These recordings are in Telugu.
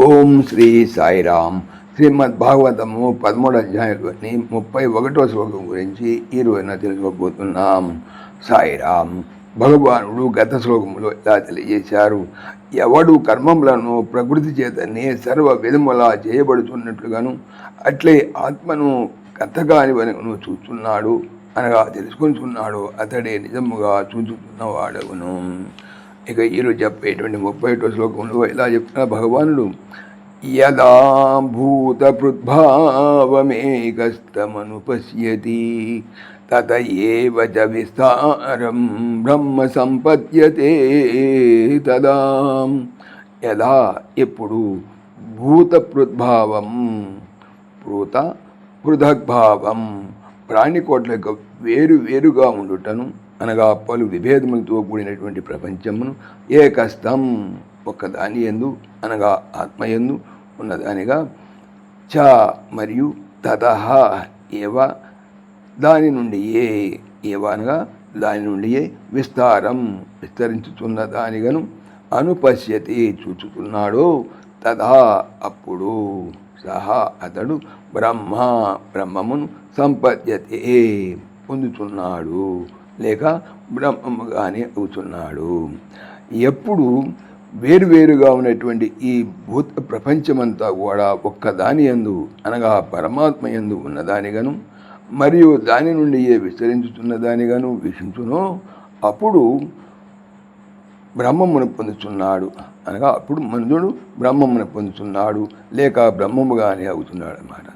ఓం శ్రీ సాయిరామ్. శ్రీమద్ భాగవతము 13వ అధ్యాయంలోని 31వ శ్లోకం గురించి ఈరోజున తెలుసుకోబోతున్నాం. సాయిరామ్. భగవానుడు గత శ్లోకములో ఇలా తెలియజేశారు. ఎవడు కర్మములను ప్రకృతి చేతనే సర్వ విధములా చేయబడుతున్నట్లుగాను అట్లే ఆత్మను కర్తగానివను చూస్తున్నాడు అనగా తెలుసుకుంటున్నాడు, అతడే నిజముగా చూచుతున్నవాడవును. ఇక ఈరోజు చెప్పేటువంటి 31వ శ్లోకంలో ఇలా చెప్తున్న భగవానుడు, యదా భూతపృద్భావమేకస్తమను పశ్యతి తత ఏవ చ విస్తారం బ్రహ్మ సంపద్యతే తదా. యదా ఎప్పుడు భూతపృద్భావం భూత పృథగ్భావం ప్రాణికోట్ల యొక్క వేరుగా ఉండుటను అనగా పలు విభేదములతో కూడినటువంటి ప్రపంచమును ఏకస్థం ఒక్కదాని యందు అనగా ఆత్మయందు ఉన్నదానిగా చ మరియు తతః ఏవ దాని నుండి ఏవ అనగా దాని నుండి విస్తారం విస్తరించుతున్న దానిగను అనుపశ్యతి చూచుతున్నాడో తదా అప్పుడు సహా అతడు బ్రహ్మమును సంపద్యతే పొందుతున్నాడు లేక బ్రహ్మముగానే అవుతున్నాడు. ఎప్పుడు వేరువేరుగా ఉన్నటువంటి ఈ భూత ప్రపంచమంతా కూడా ఒక్కదాని యందు అనగా పరమాత్మ యందు ఉన్నదానిగాను మరియు దాని నుండి విస్తరించుతున్న దానిగాను వీక్షించునో అప్పుడు బ్రహ్మమును పొందుతున్నాడు అనగా అప్పుడు మనుషుడు బ్రహ్మమును పొందుతున్నాడు లేక బ్రహ్మముగానే అవుతున్నాడు అన్నమాట.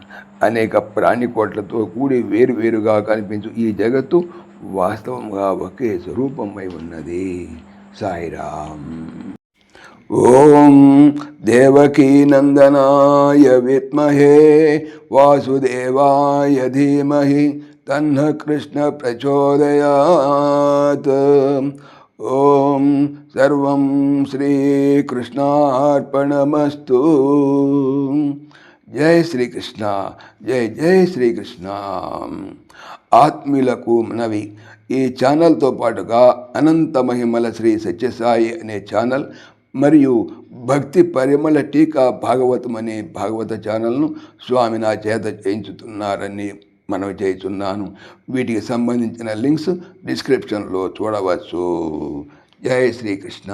అనేక ప్రాణికోట్లతో కూడి వేరువేరుగా కనిపించు ఈ జగత్తు వాస్తవంగా ఒకే స్వరూపమై ఉన్నది. సాయిరామ్. ఓం దేవకీనందనాయ విద్మహే వాసుదేవాయ ధీమహి తన్నః కృష్ణ ప్రచోదయాత్. ఓం సర్వం శ్రీకృష్ణార్పణమస్తు. జై శ్రీకృష్ణ. జై జై శ్రీకృష్ణ. ఆత్మీయులకు మనవి, ఈ ఛానల్తో పాటుగా అనంత మహిమల శ్రీ సత్యసాయి అనే ఛానల్ మరియు భక్తి పరిమళ టీకా భాగవతం అనే భాగవత ఛానల్ను స్వామి నా చేత చేయించుతున్నారని మనవి చేస్తున్నాను. వీటికి సంబంధించిన లింక్స్ డిస్క్రిప్షన్లో చూడవచ్చు. జై శ్రీకృష్ణ.